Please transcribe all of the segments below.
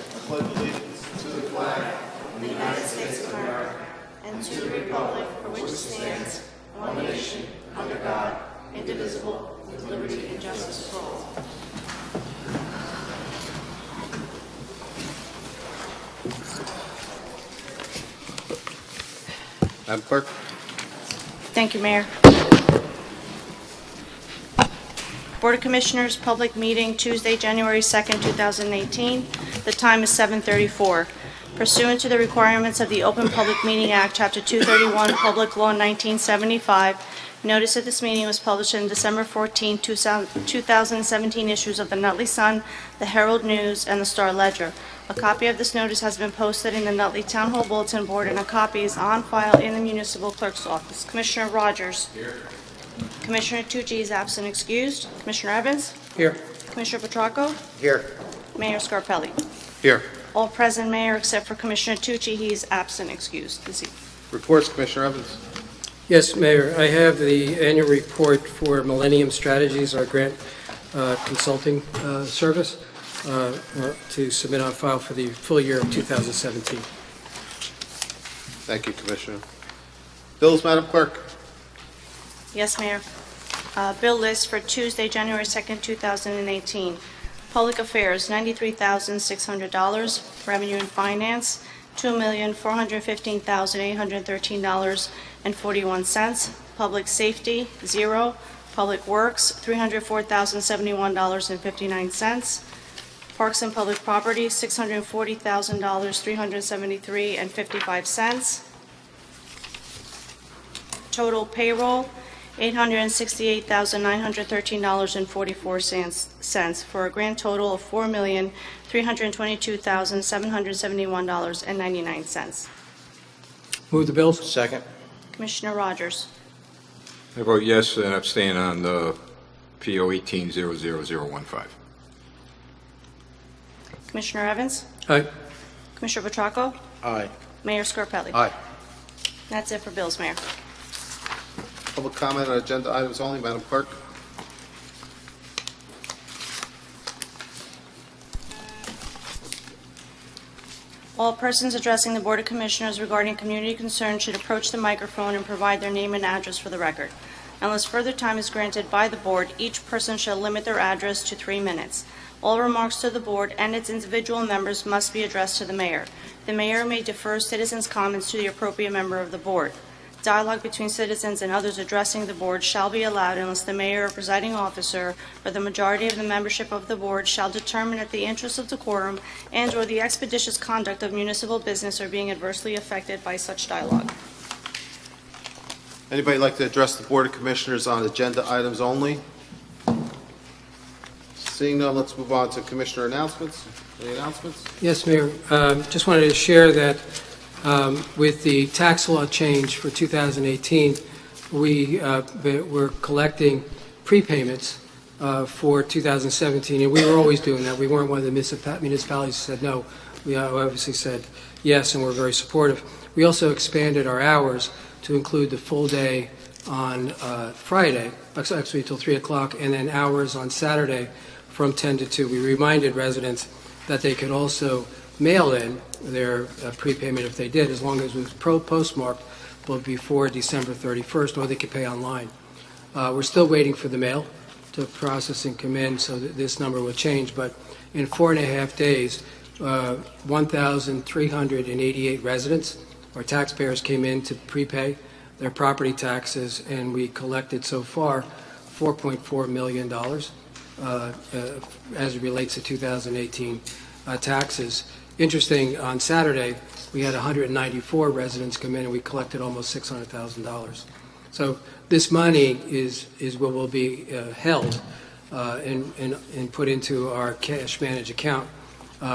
pledge allegiance to the flag of the United States of America and to the republic for which it stands, one nation, under God, indivisible, with liberty and justice for all. Madam Clerk. Thank you, Mayor. Board of Commissioners, public meeting Tuesday, January 2nd, 2018. The time is 7:34. Pursuant to the requirements of the Open Public Meeting Act, Chapter 231, Public Law 1975, notice of this meeting was published in December 14, 2017 issues of the Nutley Sun, the Herald News, and the Star Ledger. A copy of this notice has been posted in the Nutley Town Hall Bulletin Board, and a copy is on file in the Municipal Clerk's office. Commissioner Rogers. Here. Commissioner Tucci is absent excused. Commissioner Evans. Here. Commissioner Petracco. Here. Mayor Scarpelli. Here. All present, Mayor, except for Commissioner Tucci. He is absent excused this evening. Reports, Commissioner Evans. Yes, Mayor. I have the annual report for Millennium Strategies, our grant consulting service, to submit on file for the full year of 2017. Thank you, Commissioner. Bills, Madam Clerk. Yes, Mayor. Bill list for Tuesday, January 2nd, 2018. Public Affairs, $93,600. Revenue and Finance, $2,415,813.41. Public Safety, 0. Public Works, $304,071.59. Parks and Public Property, $640,000, $373.55. Total payroll, $868,913.44, for a grand total of $4,322,771.99. Move the bills. Second. Commissioner Rogers. I vote yes and abstain on the PO 18-00015. Commissioner Evans. Aye. Commissioner Petracco. Aye. Mayor Scarpelli. Aye. That's it for bills, Mayor. Public comment on agenda items only, Madam Clerk. All persons addressing the Board of Commissioners regarding community concerns should approach the microphone and provide their name and address for the record. Unless further time is granted by the Board, each person shall limit their address to 3 minutes. All remarks to the Board and its individual members must be addressed to the Mayor. The Mayor may defer citizens' comments to the appropriate member of the Board. Dialogue between citizens and others addressing the Board shall be allowed unless the Mayor or presiding officer or the majority of the membership of the Board shall determine that the interests of decorum and/or the expeditious conduct of municipal business are being adversely affected by such dialogue. Anybody like to address the Board of Commissioners on agenda items only? Seeing none, let's move on to Commissioner announcements. Any announcements? Yes, Mayor. Just wanted to share that with the tax law change for 2018, we're collecting prepayments for 2017, and we were always doing that. We weren't one of the municipalities who said no. We obviously said yes, and we're very supportive. We also expanded our hours to include the full day on Friday, actually until 3 o'clock, and then hours on Saturday from 10 to 2. We reminded residents that they could also mail in their prepayment if they did, as long as it was postmarked before December 31st, or they could pay online. We're still waiting for the mail to process and come in, so that this number will change. But in 4.5 days, 1,388 residents or taxpayers came in to prepay their property taxes, and we collected so far $4.4 million as it relates to 2018 taxes. Interesting, on Saturday, we had 194 residents come in, and we collected almost $600,000. So this money is what will be held and put into our cash managed account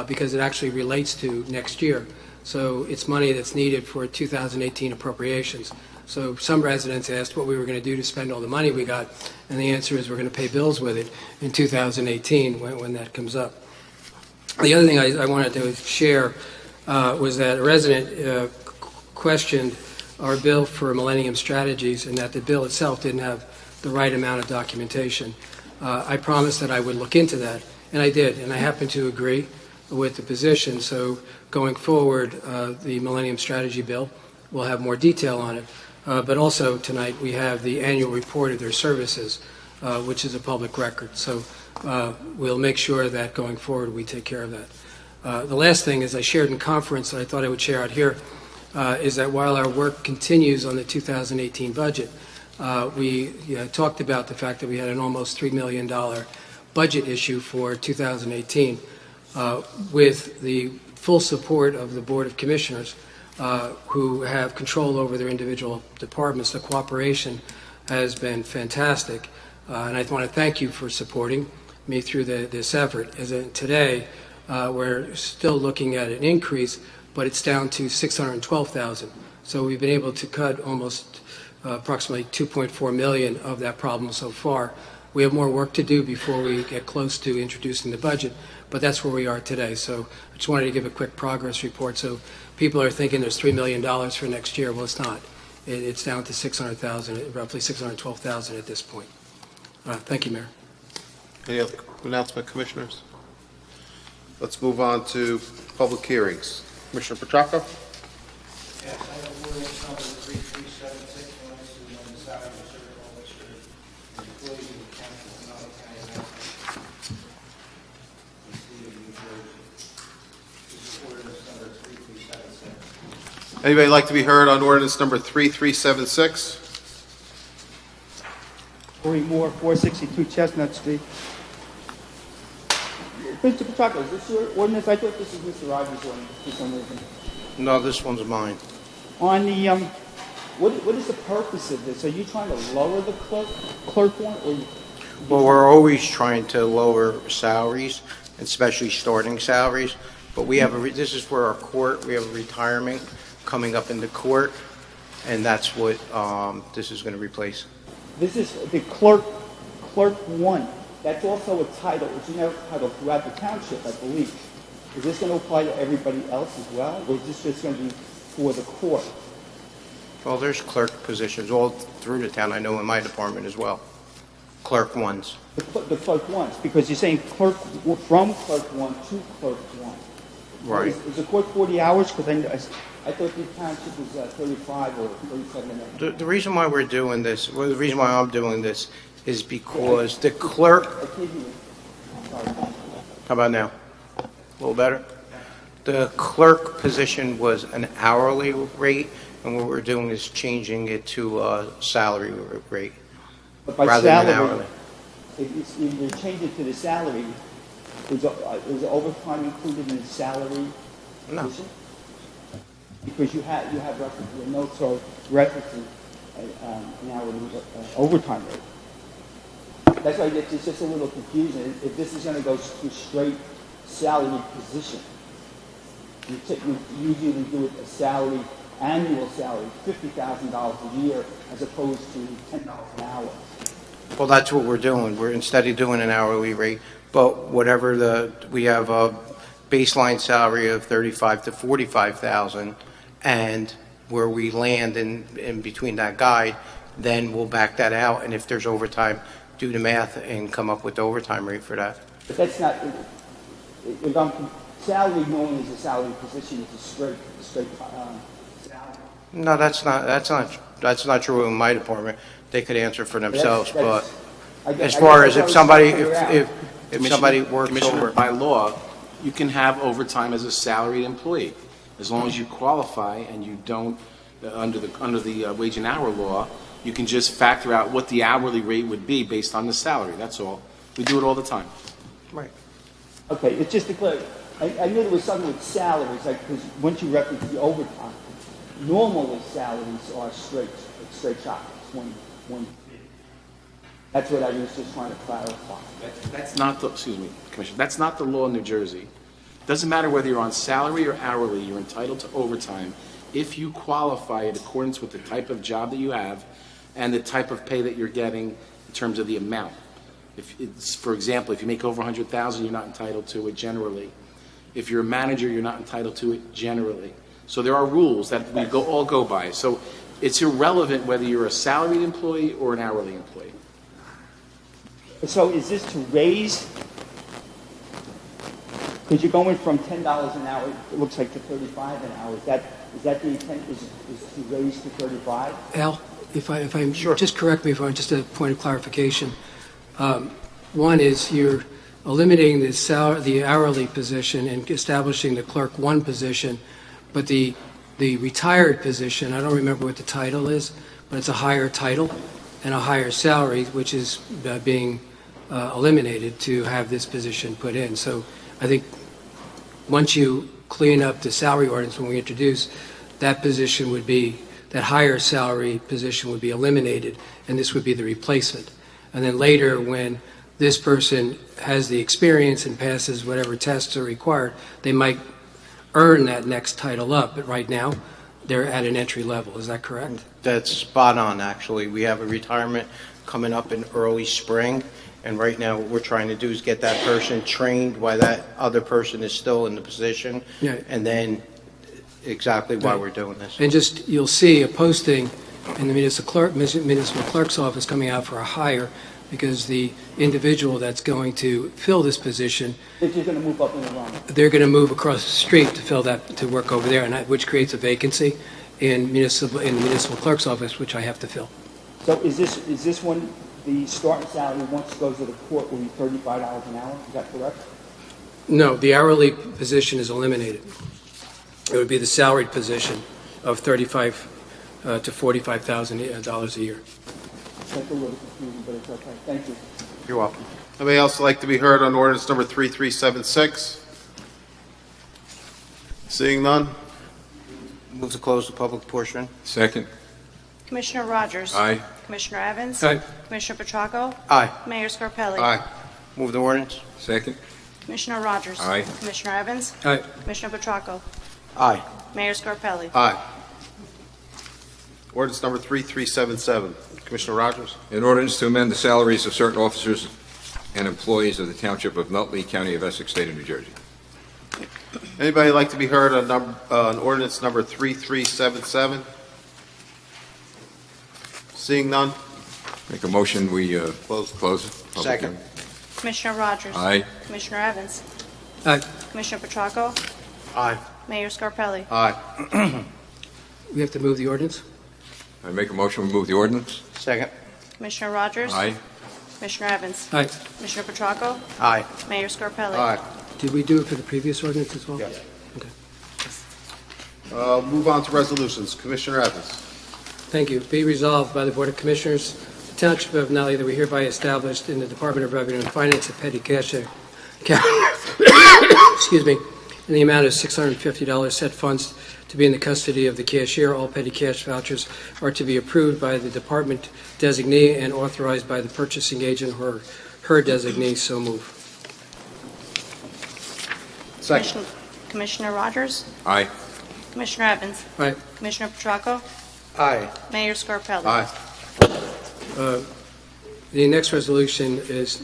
because it actually relates to next year. So it's money that's needed for 2018 appropriations. So some residents asked what we were going to do to spend all the money we got, and the answer is we're going to pay bills with it in 2018 when that comes up. The other thing I wanted to share was that a resident questioned our bill for Millennium Strategies, and that the bill itself didn't have the right amount of documentation. I promised that I would look into that, and I did, and I happen to agree with the position. So going forward, the Millennium Strategy Bill will have more detail on it. But also tonight we have the annual report of their services, which is a public record. So we'll make sure that going forward we take care of that. The last thing, as I shared in conference that I thought I would share out here, is that while our work continues on the 2018 budget, we talked about the fact that we had an almost $3 million budget issue for 2018 with the full support of the Board of Commissioners who have control over their individual departments. The cooperation has been fantastic, and I want to thank you for supporting me through this effort. As in today, we're still looking at an increase, but it's down to $612,000. So we've been able to cut almost approximately $2.4 million of that problem so far. We have more work to do before we get close to introducing the budget, but that's where we are today. So I just wanted to give a quick progress report. So people are thinking there's $3 million for next year. Well, it's not. It's down to $600,000, roughly $612,000 at this point. Thank you, Mayor. Any other announcement, Commissioners? Let's move on to public hearings. Commissioner Petracco? Yes, I have ordinance number 3376, ordinance to amend the salary of certain officers and employees of the county of Nutley County, Massachusetts, and state of New Jersey. This is ordinance number 3376. Anybody like to be heard on ordinance number 3376? Corey Moore, 462 Chestnut Street. Mr. Petracco, is this your ordinance? I thought this was Mr. Rogers' ordinance for some reason. No, this one's mine. On the, what is the purpose of this? Are you trying to lower the clerk one, or? Well, we're always trying to lower salaries, especially starting salaries, but we have this is for our court. We have a retirement coming up in the court, and that's what this is going to replace. This is the clerk one. That's also a title. It's a generic title throughout the township, I believe. Is this going to apply to everybody else as well, or is this just going to be for the court? Well, there's clerk positions all through the town. I know in my department as well. Clerk ones. The clerk ones, because you're saying clerk from clerk one to clerk one. Right. Is the court 40 hours? Because I thought the township was 35 or 37 minutes. The reason why we're doing this, well, the reason why I'm doing this is because the clerk, how about now? A little better? The clerk position was an hourly rate, and what we're doing is changing it to a salary rate. But by rather than salary, hourly. if you change it to the salary, is overtime included in the salary No. position? Because you have reference, your notes are referencing an hourly overtime rate. That's why it's just a little confusing. If this is going to go to straight salary position, you usually do it a salary, annual salary, $50,000 a year, as opposed to $10 an hour. Well, that's what we're doing. We're instead of doing an hourly rate, but whatever we have a baseline salary of $35,000 to $45,000, and where we land in between that guide, then we'll back that out, and if there's overtime, do the math and come up with the overtime rate for that. But that's not, if salary known as a salary position, it's a straight salary. No, that's not true in my department. They could answer for themselves, but as far as if somebody works Commissioner, over. by law, you can have overtime as a salaried employee, as long as you qualify and you don't, under the wage and hour law, you can just factor out what the hourly rate would be based on the salary, that's all. We do it all the time. Right. Okay, it's just to clarify. I knew there was something with salaries, because once you reference the overtime, normally salaries are straight shot. One. That's what I was just trying to clarify. That's not the, excuse me, Commissioner, that's not the law in New Jersey. Doesn't matter whether you're on salary or hourly, you're entitled to overtime if you qualify in accordance with the type of job that you have and the type of pay that you're getting in terms of the amount. If it's, for example, if you make over $100,000, you're not entitled to it generally. If you're a manager, you're not entitled to it generally. So there are rules that we all go by. So it's irrelevant whether you're a salaried employee or an hourly employee. So is this to raise Because you're going from $10 an hour, it looks like, to 35 an hour. Is that the intent, is to raise to 35? Al, if I'm, Sure. just correct me if I'm, just a point of clarification. One is you're eliminating the hourly position and establishing the clerk 1 position, but the retired position, I don't remember what the title is, but it's a higher title and a higher salary, which is being eliminated to have this position put in. So I think once you clean up the salary ordinance when we introduce, that position would be, that higher salary position would be eliminated, and this would be the replacement. And then later, when this person has the experience and passes whatever tests are required, they might earn that next title up, but right now, they're at an entry level. Is that correct? That's spot on, actually. We have a retirement coming up in early spring, and right now what we're trying to do is get that person trained while that other person is still in the position, Yeah. and then exactly why Right. we're doing this. And just, you'll see a posting in the municipal clerk's office coming out for a hire, because the individual that's going to fill this position, They're just going to move up in the rung. they're going to move across the street to fill that, to work over there, and which creates a vacancy in the municipal clerk's office, which I have to fill. So is this when the starting salary, once it goes to the court, will be $35 an hour? Is that correct? No, the hourly position is eliminated. It would be the salaried position of $35 to $45,000 a year. That's a little confusing, but it's okay. Thank you. You're welcome. Anybody else like to be heard on ordinance number 3376? Seeing none? Move to close the public portion. Second. Commissioner Rogers? Aye. Commissioner Evans? Aye. Commissioner Petracco? Aye. Mayor Scarpelli? Aye. Move the ordinance. Second. Commissioner Rogers? Aye. Commissioner Evans? Aye. Commissioner Petracco? Aye. Mayor Scarpelli? Aye. Ordinance number 3377. Commissioner Rogers? An ordinance to amend the salaries of certain officers and employees of the Township of Nutley, County of Essex, State of New Jersey. Anybody like to be heard on ordinance number 3377? Seeing none? Make a motion, we Close. close it. Public Second. hearing. Commissioner Rogers? Aye. Commissioner Evans? Aye. Commissioner Petracco? Aye. Mayor Scarpelli? Aye. We have to move the ordinance? I make a motion, we move the ordinance. Second. Commissioner Rogers? Aye. Commissioner Evans? Aye. Commissioner Petracco? Aye. Mayor Scarpelli? Aye. Did we do it for the previous ordinance as well? Yes. Okay. Move on to resolutions. Commissioner Evans. Thank you. Be resolved by the Board of Commissioners, the Township of Nutley, that we hereby established in the Department of Revenue and Finance a petty cash account, excuse me, in the amount of $650. Said funds to be in the custody of the cashier. All petty cash vouchers are to be approved by the department designee and authorized by the purchasing agent or her designee. So move. Second. Commissioner Rogers? Aye. Commissioner Evans? Aye. Commissioner Petracco? Aye. Mayor Scarpelli? Aye. The next resolution is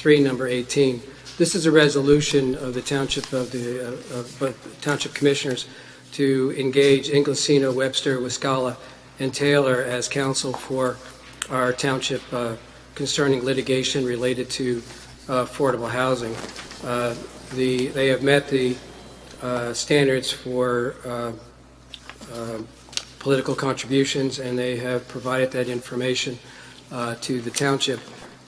number 18. This is a resolution of the Township of the Township Commissioners to engage Inglesino, Webster, Wiscalla, and Taylor as counsel for our township concerning litigation related to affordable housing. They have met the standards for political contributions, and they have provided that information to the township.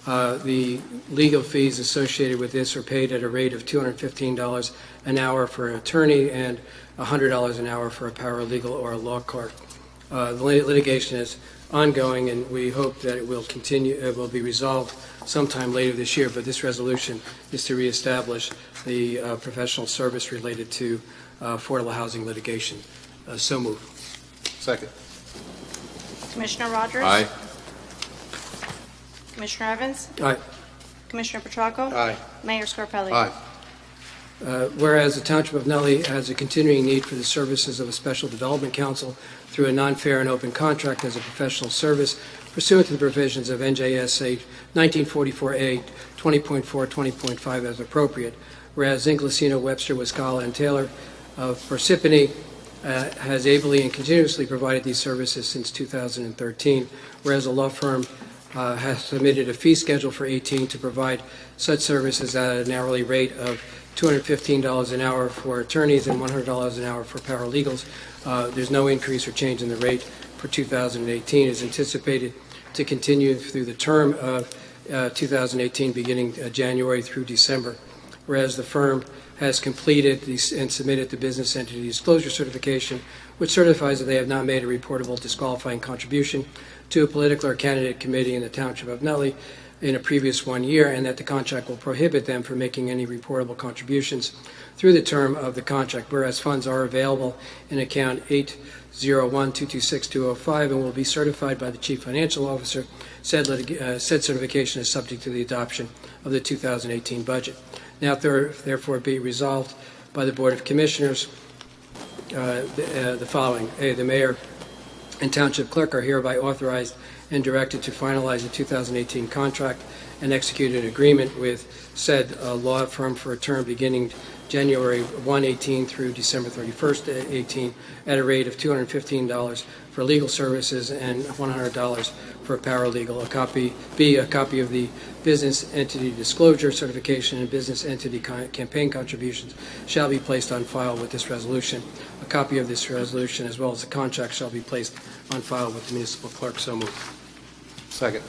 The legal fees associated with this are paid at a rate of $215 an hour for an attorney and $100 an hour for a paralegal or a law clerk. The litigation is ongoing, and we hope that it will continue. It will be resolved sometime later this year. But this resolution is to reestablish the professional service related to affordable housing litigation. So moved. Second. Commissioner Rogers? Aye. Commissioner Evans? Aye. Commissioner Petracco? Aye. Mayor Scarpelli? Aye. Whereas the Township of Nutley has a continuing need for the services of a special development council through a non-fair and open contract as a professional service pursuant to the provisions of NJSA 1944A 20.4, 20.5 as appropriate. Whereas Inglesino, Webster, Wiscalla, and Taylor of Parsippany has ably and continuously provided these services since 2013. Whereas a law firm has submitted a fee schedule for 18 to provide such services at an hourly rate of $215 an hour for attorneys and $100 an hour for paralegals. There's no increase or change in the rate for 2018. It is anticipated to continue through the term of 2018, beginning January through December, whereas the firm has completed and submitted the business entity disclosure certification, which certifies that they have not made a reportable disqualifying contribution to a political or candidate committee in the Township of Nutley in a previous 1 year, and that the contract will prohibit them from making any reportable contributions through the term of the contract, whereas funds are available in account 801-226-205 and will be certified by the Chief Financial Officer. Said certification is subject to the adoption of the 2018 budget. Now therefore be resolved by the Board of Commissioners the following. A, the Mayor and Township Clerk are hereby authorized and directed to finalize the 2018 contract and execute an agreement with said law firm for a term beginning January 1, 18 through December 31st, 18 at a rate of $215 for legal services and $100 for paralegal. A copy of the business entity disclosure certification and business entity campaign contributions shall be placed on file with this resolution. A copy of this resolution as well as the contract shall be placed on file with the municipal clerk. So moved. Second.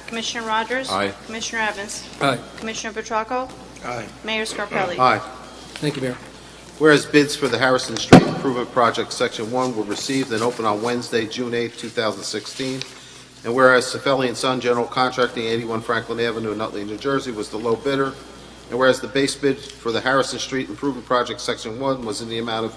Commissioner Rogers? Aye. Commissioner Evans? Aye. Commissioner Petracco? Aye. Mayor Scarpelli? Aye. Thank you, Mayor. Whereas bids for the Harrison Street Improvement Project Section 1 were received and opened on Wednesday, June 8, 2016, and whereas Cifelli & Son General Contracting, 81 Franklin Avenue, Nutley, New Jersey, was the low bidder, and whereas the base bid for the Harrison Street Improvement Project Section 1 was in the amount of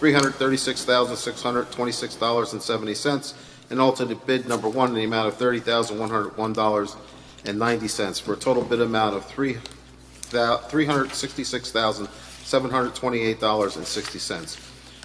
$336,626.70, and alternate bid number 1 in the amount of $30,101.90, for a total bid amount of $366,728.60.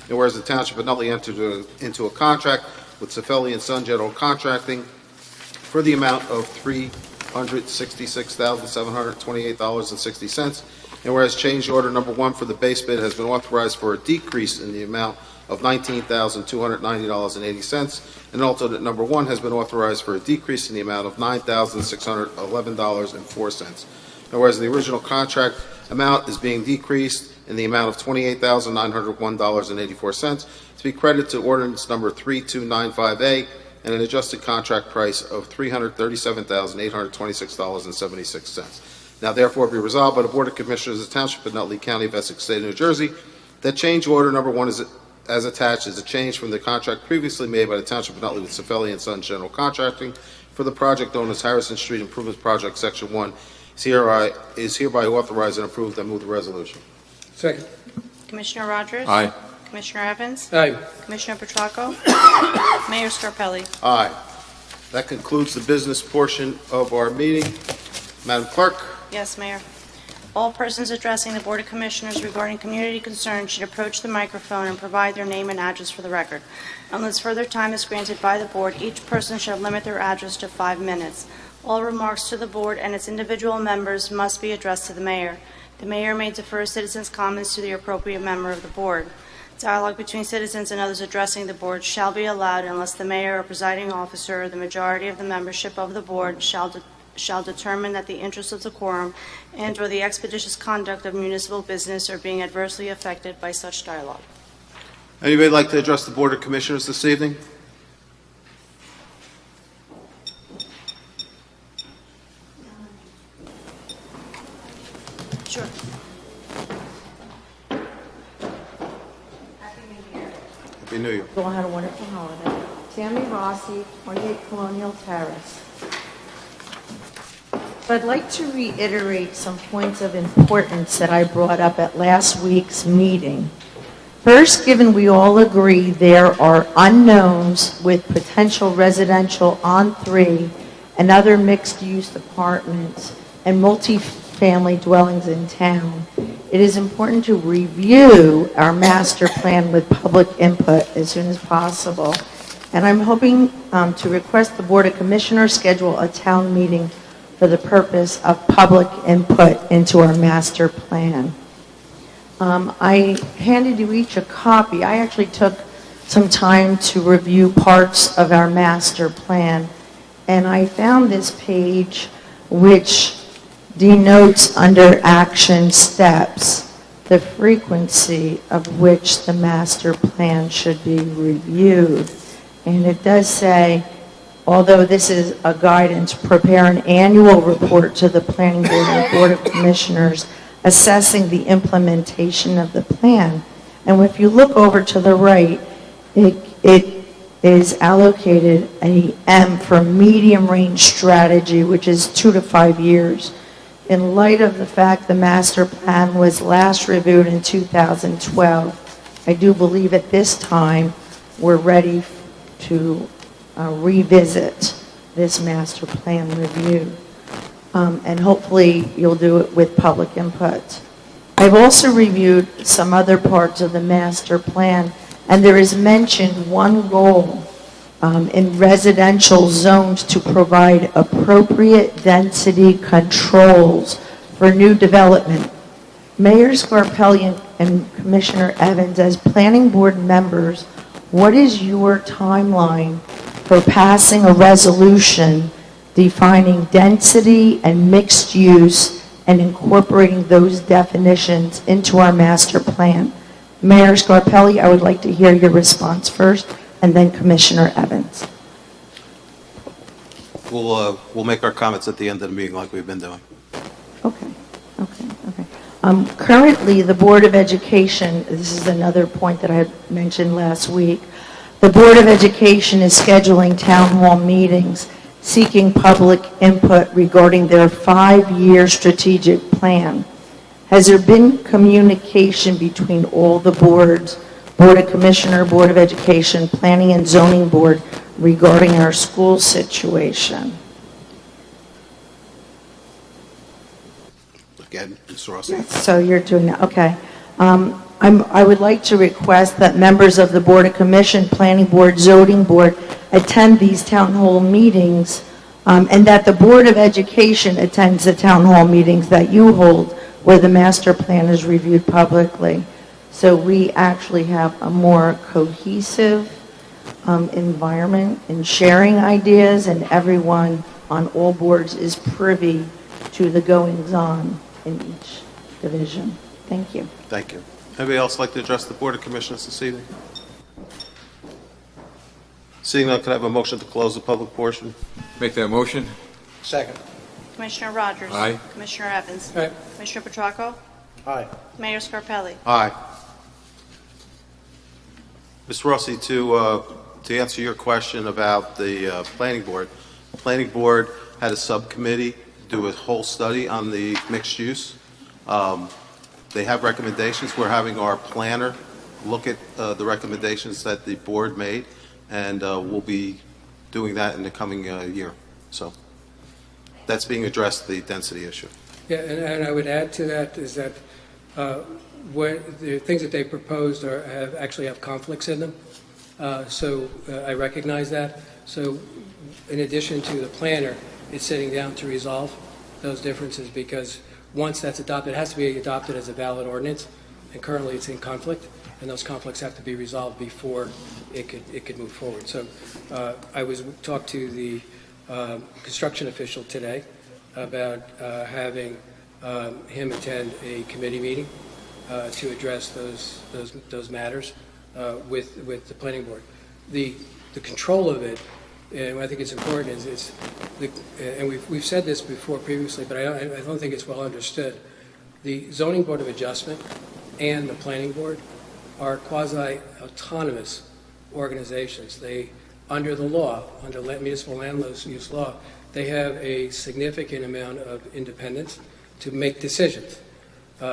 And whereas the Township of Nutley entered into a contract with Cifelli & Son General Contracting for the amount of $366,728.60, and whereas change order number 1 for the base bid has been authorized for a decrease in the amount of $19,290.80, and alternate number 1 has been authorized for a decrease in the amount of $9,611.04. And whereas the original contract amount is being decreased in the amount of $28,901.84 to be credited to ordinance number 3295A and an adjusted contract price of $337,826.76. Now therefore be resolved by the Board of Commissioners of the Township of Nutley, County of Essex, State of New Jersey, that change order number 1 is as attached is a change from the contract previously made by the Township of Nutley with Cifelli & Son General Contracting for the project known as Harrison Street Improvements Project Section 1 is hereby authorized and approved. I move the resolution. Second. Commissioner Rogers? Aye. Commissioner Evans? Aye. Commissioner Petracco? Mayor Scarpelli? Aye. That concludes the business portion of our meeting. Madam Clerk? Yes, Mayor. All persons addressing the Board of Commissioners regarding community concerns should approach the microphone and provide their name and address for the record. Unless further time is granted by the Board, each person shall limit their address to 5 minutes. All remarks to the Board and its individual members must be addressed to the Mayor. The Mayor may defer citizens' comments to the appropriate member of the Board. Dialogue between citizens and others addressing the Board shall be allowed unless the Mayor or presiding officer or the majority of the membership of the Board shall determine that the interests of the quorum and/or the expeditious conduct of municipal business are being adversely affected by such dialogue. Anybody like to address the Board of Commissioners this evening? Sure. Happy New Year. You all had a wonderful holiday. Tammy Rossi, 28 Colonial Terrace. I'd like to reiterate some points of importance that I brought up at last week's meeting. First, given we all agree there are unknowns with potential residential on 3 and other mixed-use apartments and multifamily dwellings in town, it is important to review our master plan with public input as soon as possible. And I'm hoping to request the Board of Commissioners schedule a town meeting for the purpose of public input into our master plan. I handed you each a copy. I actually took some time to review parts of our master plan, and I found this page which denotes under action steps the frequency of which the master plan should be reviewed. And it does say, although this is a guidance, prepare an annual report to the Planning Board and Board of Commissioners assessing the implementation of the plan. And if you look over to the right, it is allocated a M for medium-range strategy, which is 2 to 5 years. In light of the fact the master plan was last reviewed in 2012, I do believe at this time we're ready to revisit this master plan review. And hopefully you'll do it with public input. I've also reviewed some other parts of the master plan, and there is mentioned one goal in residential zones to provide appropriate density controls for new development. Mayor Scarpelli and Commissioner Evans, as planning board members, what is your timeline for passing a resolution defining density and mixed use and incorporating those definitions into our master plan? Mayor Scarpelli, I would like to hear your response first, and then Commissioner Evans. We'll make our comments at the end of the meeting like we've been doing. Okay. Currently, the Board of Education, this is another point that I had mentioned last week, the Board of Education is scheduling town hall meetings seeking public input regarding their 5-year strategic plan. Has there been communication between all the boards, Board of Commissioner, Board of Education, Planning and Zoning Board, regarding our school situation? Again, Mr. Rossi. So you're doing that, okay. I would like to request that members of the Board of Commission, Planning Board, Zoning Board attend these town hall meetings, and that the Board of Education attends the town hall meetings that you hold where the master plan is reviewed publicly. So we actually have a more cohesive environment in sharing ideas, and everyone on all boards is privy to the goings-on in each division. Thank you. Thank you. Anybody else like to address the Board of Commissioners this evening? Seeing none, can I have a motion to close the public portion? Make that motion. Second. Commissioner Rogers? Aye. Commissioner Evans? Aye. Commissioner Petracco? Aye. Mayor Scarpelli? Aye. Mr. Rossi, to answer your question about the planning board had a subcommittee do a whole study on the mixed use. They have recommendations. We're having our planner look at the recommendations that the board made, and we'll be doing that in the coming year. So that's being addressed, the density issue. Yeah, and I would add to that is that what the things that they proposed actually have conflicts in them. So I recognize that. So in addition to the planner, it's sitting down to resolve those differences, because once that's adopted, it has to be adopted as a valid ordinance, and currently it's in conflict, and those conflicts have to be resolved before it could move forward. So I talked to the construction official today about having him attend a committee meeting to address those matters with the planning board. The control of it, and I think it's important, and we've said this before previously, but I don't think it's well understood. The Zoning Board of Adjustment and the Planning Board are quasi-autonomous organizations. They, under the law, under municipal land use law, they have a significant amount of independence to make decisions.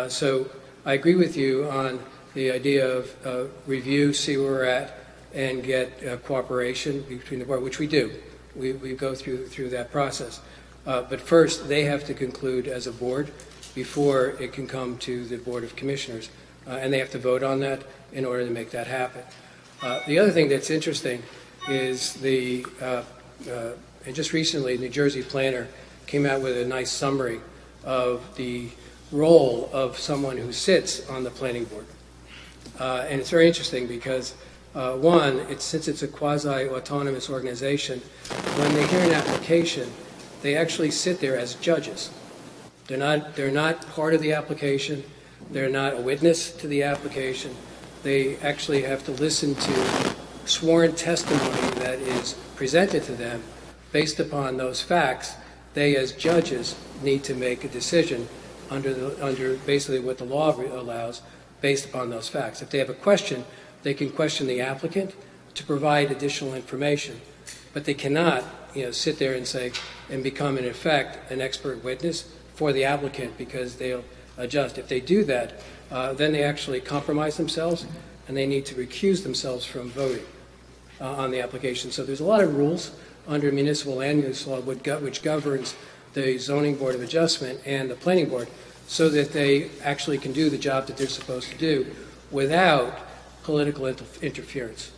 So I agree with you on the idea of review, see where we're at, and get cooperation between the board, which we do. We go through that process. But first, they have to conclude as a board before it can come to the Board of Commissioners. And they have to vote on that in order to make that happen. The other thing that's interesting is and just recently, New Jersey Planner came out with a nice summary of the role of someone who sits on the planning board. And it's very interesting because, since it's a quasi-autonomous organization, when they hear an application, they actually sit there as judges. They're not part of the application. They're not a witness to the application. They actually have to listen to sworn testimony that is presented to them. Based upon those facts, they as judges need to make a decision under basically what the law allows based upon those facts. If they have a question, they can question the applicant to provide additional information, but they cannot sit there and say and become in effect an expert witness for the applicant because they'll adjust. If they do that, then they actually compromise themselves and they need to recuse themselves from voting on the application. So there's a lot of rules under municipal land use law which governs the zoning board of adjustment and the planning board so that they actually can do the job that they're supposed to do without political interference.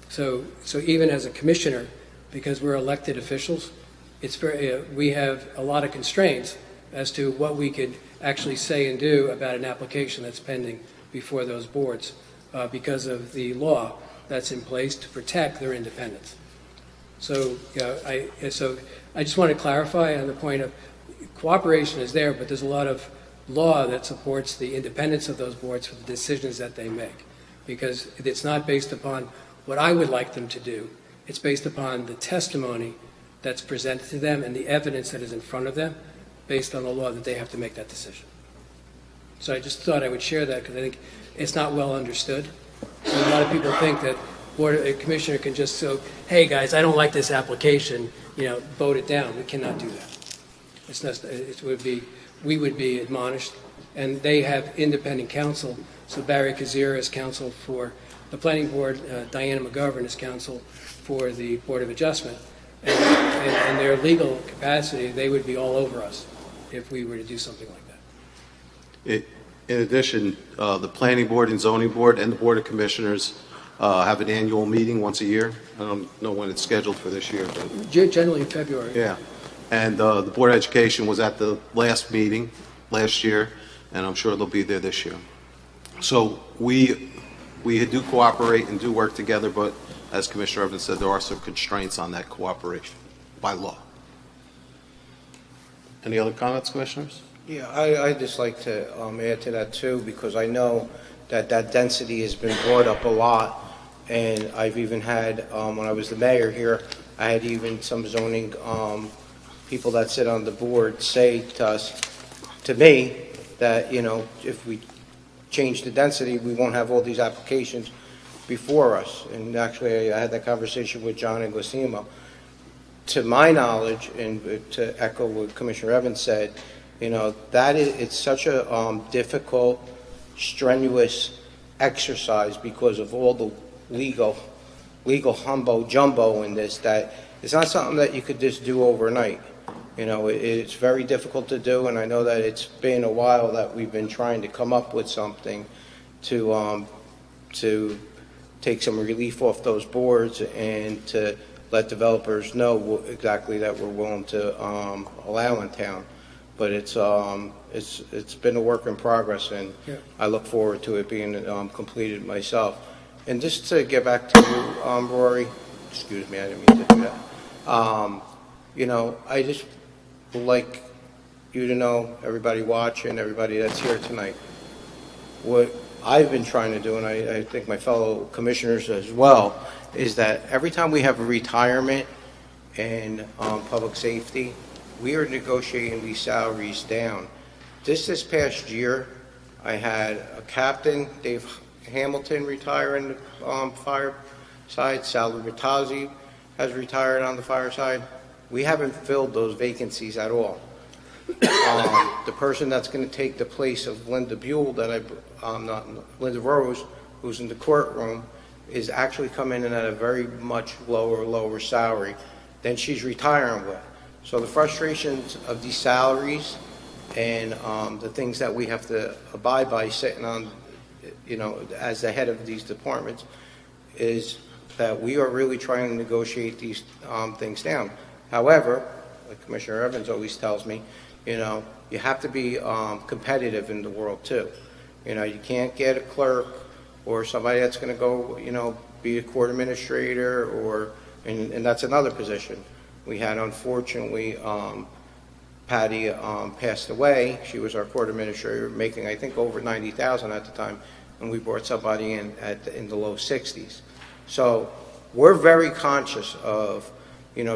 So even as a commissioner, because we're elected officials, we have a lot of constraints as to what we could actually say and do about an application that's pending before those boards because of the law that's in place to protect their independence. So I just want to clarify on the point of cooperation is there, but there's a lot of law that supports the independence of those boards for the decisions that they make, because it's not based upon what I would like them to do. It's based upon the testimony that's presented to them and the evidence that is in front of them based on the law that they have to make that decision. So I just thought I would share that because I think it's not well understood. So a lot of people think that a commissioner can just say, hey guys, I don't like this application, vote it down. We cannot do that. It's not, we would be admonished, and they have independent counsel. So Barry Kazir is counsel for the planning board, Diana McGovern is counsel for the Board of Adjustment. And their legal capacity, they would be all over us if we were to do something like that. In addition, the planning board and zoning board and the board of commissioners have an annual meeting once a year. I don't know when it's scheduled for this year, but Generally in February. yeah. And the Board of Education was at the last meeting last year, and I'm sure they'll be there this year. So we do cooperate and do work together, but as Commissioner Evans said, there are some constraints on that cooperation by law. Any other comments, Commissioners? Yeah, I'd just like to add to that too, because I know that density has been brought up a lot, and I've even had, when I was the mayor here, I had even some zoning people that sit on the board say to me, that, if we change the density, we won't have all these applications before us. And actually, I had that conversation with John and Guasimo. To my knowledge, and to echo what Commissioner Evans said, it's such a difficult, strenuous exercise because of all the legal humbo jumbo in this, that it's not something that you could just do overnight. It's very difficult to do, and I know that it's been a while that we've been trying to come up with something to take some relief off those boards and to let developers know exactly that we're willing to allow in town. But it's been a work in progress, and yeah. I look forward to it being completed myself. And just to get back to you, Rory, excuse me, I didn't mean to do that. I just would like you to know, everybody watching, everybody that's here tonight, what I've been trying to do, and I think my fellow commissioners as well, is that every time we have a retirement in public safety, we are negotiating these salaries down. This past year, I had a captain, Dave Hamilton, retire in the fire side. Sal Ritazzi has retired on the fire side. We haven't filled those vacancies at all. The person that's going to take the place of Linda Buell, Linda Rose, who's in the courtroom, is actually coming in at a very much lower salary than she's retiring with. So the frustrations of these salaries and the things that we have to abide by sitting on, as the head of these departments, is that we are really trying to negotiate these things down. However, like Commissioner Evans always tells me, you have to be competitive in the world too. You can't get a clerk or somebody that's going to go, be a court administrator, and that's another position. We had, unfortunately, Patty passed away. She was our court administrator, making, I think, over $90,000 at the time, and we brought somebody in the low 60s. So we're very conscious of,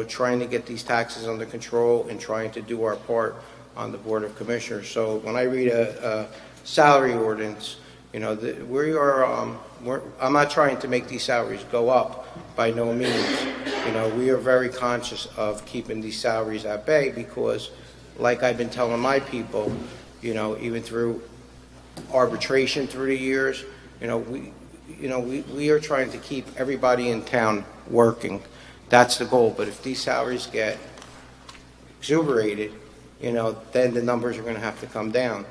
trying to get these taxes under control and trying to do our part on the Board of Commissioners. So when I read a salary ordinance, I'm not trying to make these salaries go up by no means. We are very conscious of keeping these salaries at bay because, like I've been telling my people, even through arbitration through the years, we are trying to keep everybody in town working. That's the goal. But if these salaries get exuberated, then the numbers are going to have to come down.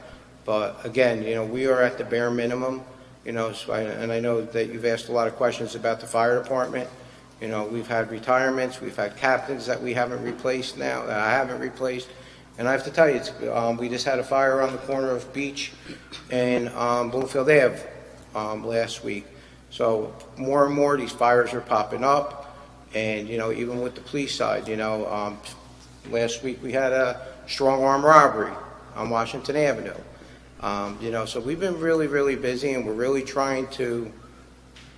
But again, we are at the bare minimum, and I know that you've asked a lot of questions about the fire department. We've had retirements, we've had captains that we haven't replaced now, that I haven't replaced. And I have to tell you, we just had a fire on the corner of Beach and Bloomfield Ave last week. So more and more these fires are popping up. And, even with the police side, last week we had a strong arm robbery on Washington Avenue. So we've been really, really busy, and we're really trying to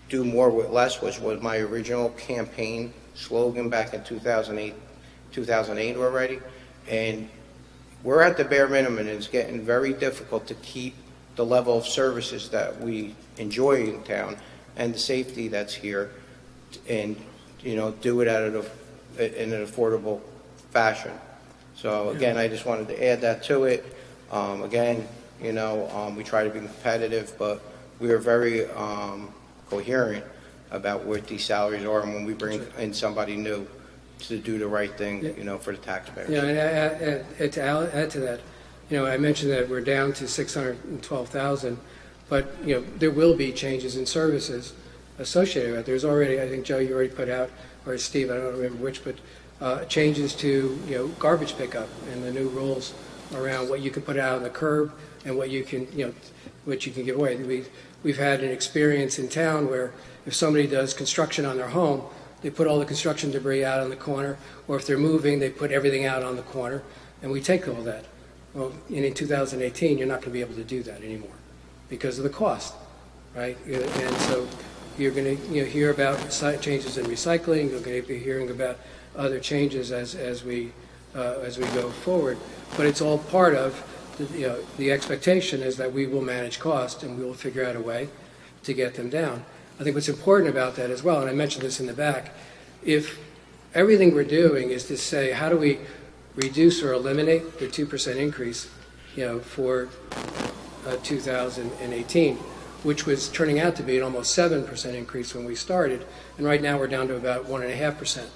do more with less, which was my original campaign slogan back in 2008 already. And we're at the bare minimum, and it's getting very difficult to keep the level of services that we enjoy in town and the safety that's here, and do it in an affordable fashion. So again, I just wanted to add that to it. Again, we try to be competitive, but we are very coherent about what these salaries are, and when we bring in somebody new to do the right thing, for the taxpayers. Yeah, and to add to that, I mentioned that we're down to 612,000, but there will be changes in services associated with it. There's already, I think, Joe, you already put out, or Steve, I don't remember which, but changes to garbage pickup and the new rules around what you can put out on the curb and what you can give away. We've had an experience in town where if somebody does construction on their home, they put all the construction debris out on the corner, or if they're moving, they put everything out on the corner, and we take all that. Well, in 2018, you're not going to be able to do that anymore because of the cost, right? And so you're going to hear about changes in recycling. You're going to be hearing about other changes as we go forward. But it's all part of the expectation is that we will manage cost and we will figure out a way to get them down. I think what's important about that as well, and I mentioned this in the back, if everything we're doing is to say how do we reduce or eliminate the 2% increase, for 2018, which was turning out to be an almost 7% increase when we started, and right now we're down to about 1.5%,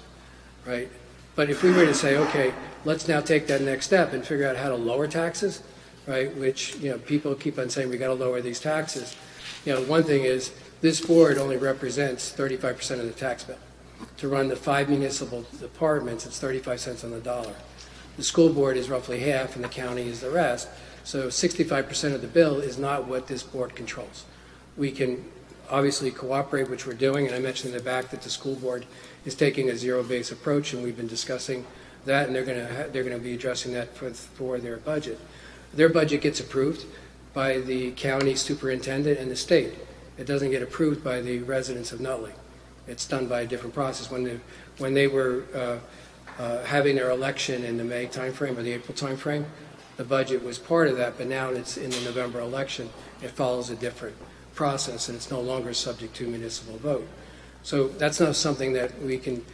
right? But if we were to say, okay, let's now take that next step and figure out how to lower taxes, right? Which people keep on saying we got to lower these taxes. One thing is this board only represents 35% of the tax bill. To run the 5 municipal departments, it's 35 cents on the dollar. The school board is roughly half, and the county is the rest. So 65% of the bill is not what this board controls. We can obviously cooperate, which we're doing, and I mentioned in the back that the school board is taking a zero-based approach, and we've been discussing that, and they're going to be addressing that for their budget. Their budget gets approved by the county superintendent and the state. It doesn't get approved by the residents of Nutley. It's done by a different process. When they were having their election in the May timeframe or the April timeframe, the budget was part of that, but now it's in the November election. It follows a different process, and it's no longer subject to municipal vote. So that's not something that we can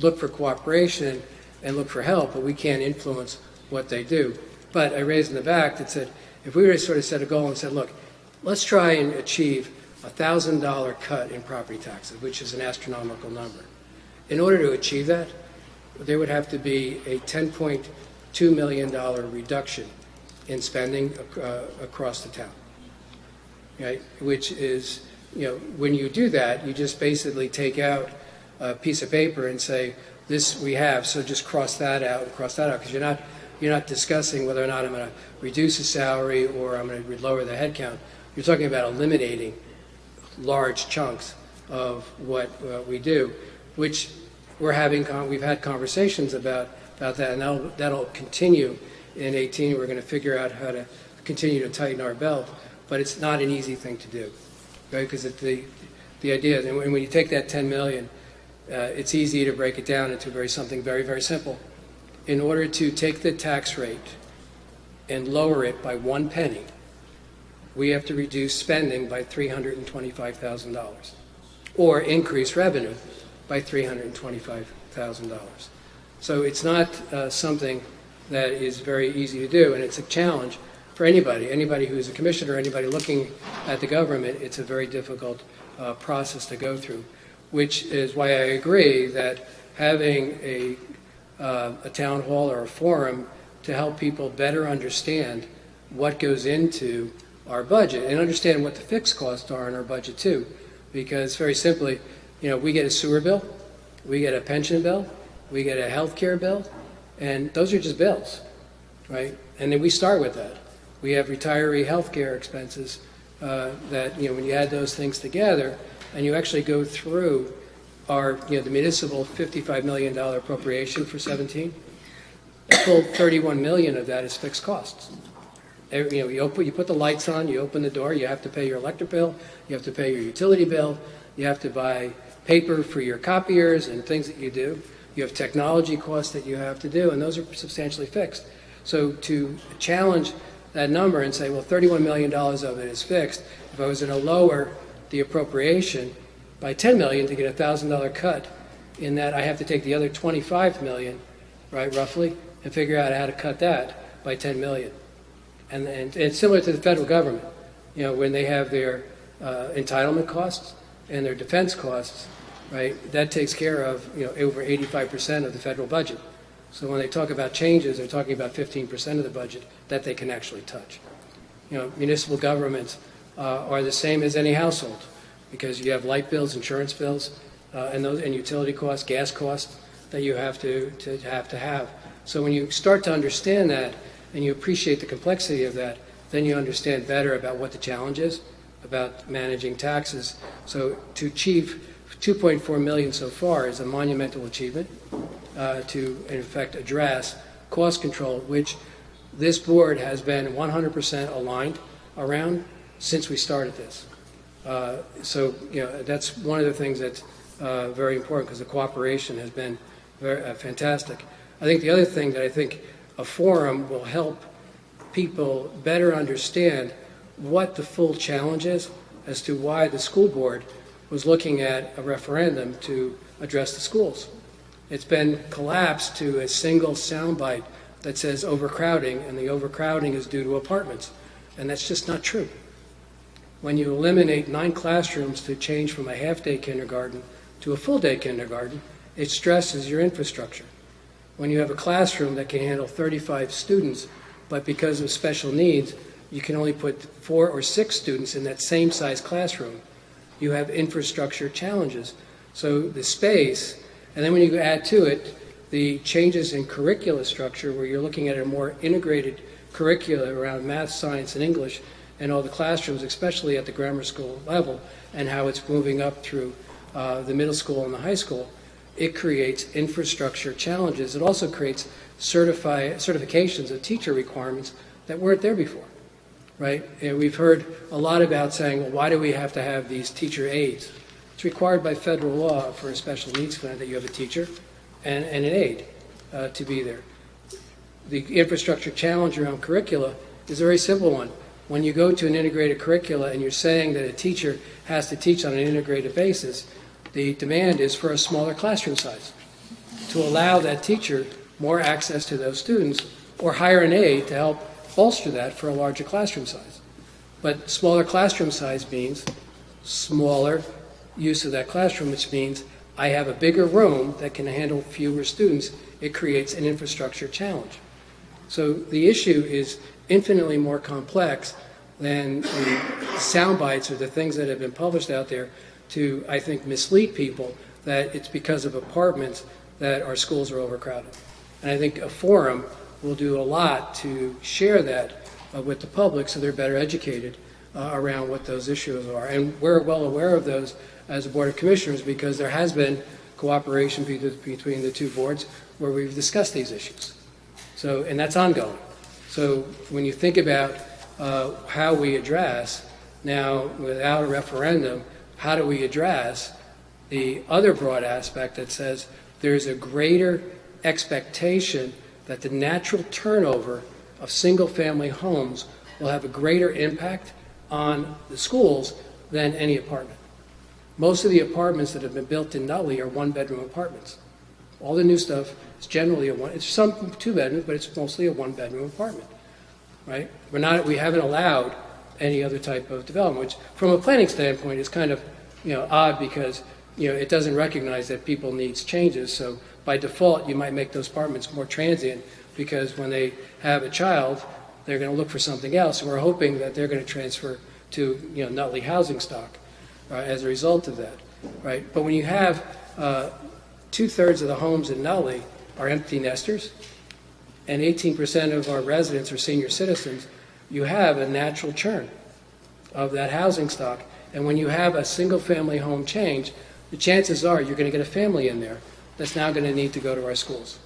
look for cooperation and look for help, but we can't influence what they do. But I raised in the back that said, if we were to sort of set a goal and said, look, let's try and achieve a $1,000 cut in property taxes, which is an astronomical number. In order to achieve that, there would have to be a $10.2 million reduction in spending across the town, right? Which is, when you do that, you just basically take out a piece of paper and say, this we have, so just cross that out, because you're not discussing whether or not I'm going to reduce the salary or I'm going to lower the headcount. You're talking about eliminating large chunks of what we do, which we've had conversations about about that, and that'll continue in 18. We're going to figure out how to continue to tighten our belt, but it's not an easy thing to do, right? Because the idea, and when you take that 10 million, it's easy to break it down into something very, very simple. In order to take the tax rate and lower it by 1 penny, we have to reduce spending by $325,000 or increase revenue by $325,000. So it's not something that is very easy to do, and it's a challenge for anybody who's a commissioner, anybody looking at the government. It's a very difficult process to go through, which is why I agree that having a town hall or a forum to help people better understand what goes into our budget and understand what the fixed costs are in our budget too. Because very simply, we get a sewer bill, we get a pension bill, we get a health care bill, and those are just bills, right? And then we start with that. We have retiree health care expenses that, when you add those things together and you actually go through our, the municipal $55 million appropriation for 17, a full 31 million of that is fixed costs. You put the lights on, you open the door, you have to pay your electric bill, you have to pay your utility bill, you have to buy paper for your copiers and things that you do. You have technology costs that you have to do, and those are substantially fixed. So to challenge that number and say, well, $31 million of it is fixed, if I was going to lower the appropriation by $10 million to get a $1,000 cut, in that I have to take the other $25 million, right, roughly, and figure out how to cut that by $10 million. And it's similar to the federal government, when they have their entitlement costs and their defense costs, right, that takes care of, over 85% of the federal budget. So when they talk about changes, they're talking about 15% of the budget that they can actually touch. Municipal governments are the same as any household, because you have light bills, insurance bills, and utility costs, gas costs that you have to have. So when you start to understand that and you appreciate the complexity of that, then you understand better about what the challenge is about managing taxes. So to achieve 2.4 million so far is a monumental achievement to, in effect, address cost control, which this board has been 100% aligned around since we started this. So that's one of the things that's very important, because the cooperation has been very fantastic. I think the other thing that I think a forum will help people better understand what the full challenge is as to why the school board was looking at a referendum to address the schools. It's been collapsed to a single soundbite that says overcrowding, and the overcrowding is due to apartments. And that's just not true. When you eliminate 9 classrooms to change from a half-day kindergarten to a full-day kindergarten, it stresses your infrastructure. When you have a classroom that can handle 35 students, but because of special needs, you can only put 4 or 6 students in that same size classroom, you have infrastructure challenges. So the space, and then when you add to it the changes in curricula structure, where you're looking at a more integrated curricula around math, science, and English, and all the classrooms, especially at the grammar school level, and how it's moving up through the middle school and the high school, it creates infrastructure challenges. It also creates certifications of teacher requirements that weren't there before, right? And we've heard a lot about saying, well, why do we have to have these teacher aides? It's required by federal law for a special needs plan that you have a teacher and an aide to be there. The infrastructure challenge around curricula is a very simple one. When you go to an integrated curricula and you're saying that a teacher has to teach on an integrated basis, the demand is for a smaller classroom size to allow that teacher more access to those students, or hire an aide to help bolster that for a larger classroom size. But smaller classroom size means smaller use of that classroom, which means I have a bigger room that can handle fewer students. It creates an infrastructure challenge. So the issue is infinitely more complex than the sound bites or the things that have been published out there to, I think, mislead people that it's because of apartments that our schools are overcrowded. And I think a forum will do a lot to share that with the public so they're better educated around what those issues are. And we're well aware of those as a Board of Commissioners, because there has been cooperation between the two boards where we've discussed these issues. So, and that's ongoing. So when you think about how we address, now without a referendum, how do we address the other broad aspect that says there's a greater expectation that the natural turnover of single-family homes will have a greater impact on the schools than any apartment. Most of the apartments that have been built in Nutley are one-bedroom apartments. All the new stuff is generally it's some two-bedrooms, but it's mostly a one-bedroom apartment, right? We haven't allowed any other type of development, which from a planning standpoint is kind of, odd because, it doesn't recognize that people needs changes. So by default, you might make those apartments more transient because when they have a child, they're going to look for something else. And we're hoping that they're going to transfer to, Nutley housing stock as a result of that, right? But when you have two-thirds of the homes in Nutley are empty nesters and 18% of our residents are senior citizens, you have a natural churn of that housing stock. And when you have a single-family home change, the chances are you're going to get a family in there that's now going to need to go to our schools.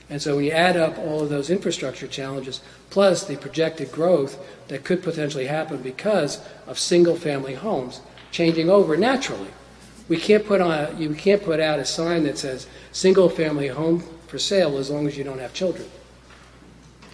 And so when you add up all of those infrastructure challenges, plus the projected growth that could potentially happen because of single-family homes changing over naturally, you can't put out a sign that says single-family home for sale as long as you don't have children.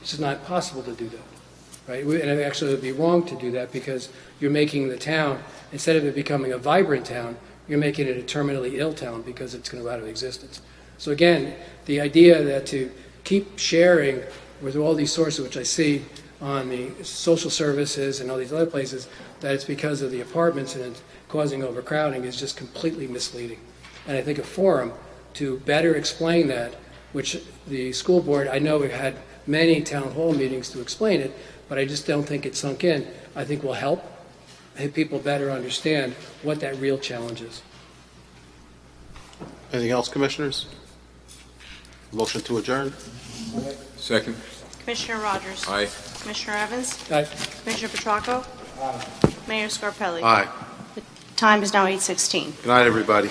It's just not possible to do that, right? And actually it would be wrong to do that because you're making the town, instead of it becoming a vibrant town, you're making it a terminally ill town because it's going to go out of existence. So again, the idea that to keep sharing with all these sources, which I see on the social services and all these other places, that it's because of the apartments and it's causing overcrowding is just completely misleading. And I think a forum to better explain that, which the school board, I know we've had many town hall meetings to explain it, but I just don't think it's sunk in, I think will help people better understand what that real challenge is. Anything else, commissioners? Motion to adjourn? Second. Commissioner Rogers? Aye. Commissioner Evans? Aye. Commissioner Petracco? Mayor Scarpelli? Aye. The time is now 8:16. Good night, everybody.